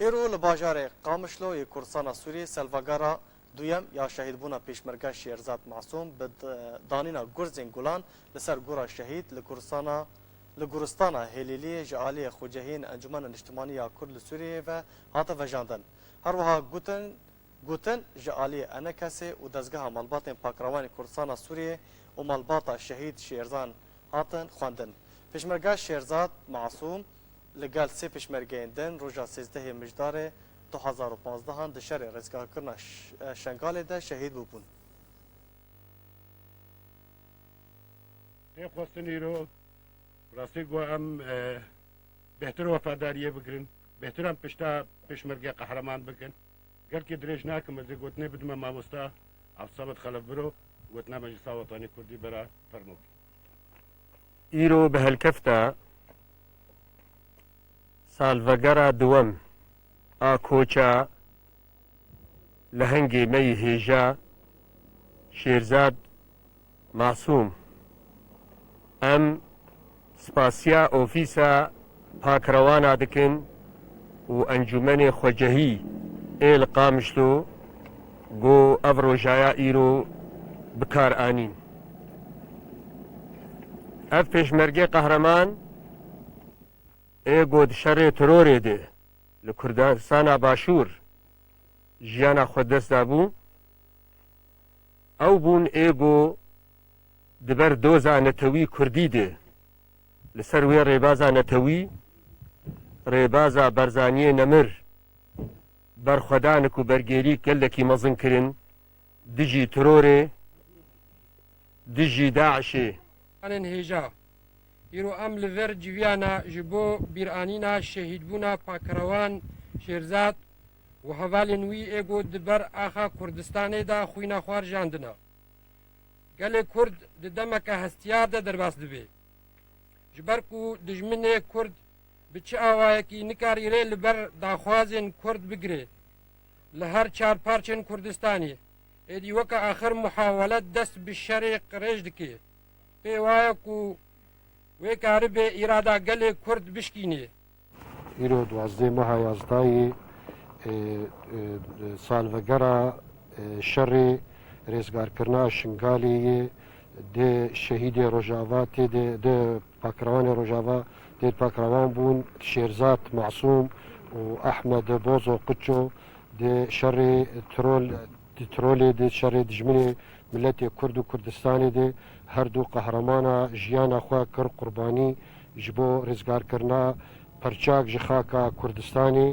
ایرو لباجار قامشلو ی کردستان سوریه سلواگارا دویم یا شهید بونا پیشمرگه شیرزاد معصوم به دانینا گرزین گولان لسر گورا شهید لگورستان هلیلی جعالی خوجهین انجمن اجتماعی یا کرد سوریه و هاتا وجاندن هر وها گوتن جعالی انکسی و دزگاه مالبات پاکروان کردستان سوریه و مالبات شهید شیرزان هاتن خواندن پیشمرگه شیرزاد معصوم لگل سه پیشمرگه دن روژا 13 مجدار 2015 د شر رزگاه کرنا شنگال ده شهید ببون. نه خواستنی رو راستی گویم بهتر وفاداریه بگرن بهتر هم پیشمرگه قهرمان بکن گل که درش نکم از گوتنه بدم ماموستا افسامت خلف برو گوتنه مجلس وطنی کردی برا فرمود ایرو به هلکفتا سالڤەگەرا دووەم ئاکۆچە لە هەنگێ مەی هێژە شێرزاد ماسووم ئەم سپاسیا ئۆفیسە پاکڕەوانە دکن و ئەنجومەنێ خۆجەهی ئێل قامشتۆ گۆ ئەڤ ڕۆژایە ئیرۆ بکار ئانین ئەف پێشمەرگێ قەهرەمان ئێگۆ شەڕێ ترۆرێ دێ لە کوردستانە باشوور ژیانە خۆ دەستدا بوو ئەو بوون ئێگۆ دبەر دۆزە نەتەوی کوردی دێ لەسەر وێ ڕێبازە نەتەوی ڕێبازە بەرزانیە نەمر بەرخۆدانک و بەرگێری گەلێکی مەزنکردن دژی ترۆرێ دژی داعشێ هێژا ایرو ام لور جویانا جبو بیرانینا شهید بونا پاکروان شیرزاد و حوالین وی ایگو دبر آخا کردستانه دا خوینا خوار جاندنا گل کرد دمک هستیار دا درباس دبی جبر کو دجمن کرد بچه آوائه کی نکاری ری لبر داخوازن کرد بگره لهر چار پارچن کردستانی ایدی وکا آخر محاولت دست بشرق ریج دکی پیوائه کو وی کاری به ایرادا گل کرد بشکینه ایرو 12 ماه 11 سالڤەگەرا شەڕێ ڕێزگارکردنا شنگالی دێ شەهیدێ ڕۆژاوا تێدێ دێ پاکراوانی ڕۆژاوا دێ پاکراوان بوون شێرزاد معسووم و ئەحمەد بۆزۆ قچۆ دێ شەڕێ ترۆلێ دێ شەڕێ دژمنێ ملەتێ کورد و کوردستانی دێ هەردوو قەهرەمانە ژیانە خوا کرد قوربانی ji bo rêzgarkirina perçak ji xaka Kurdistanê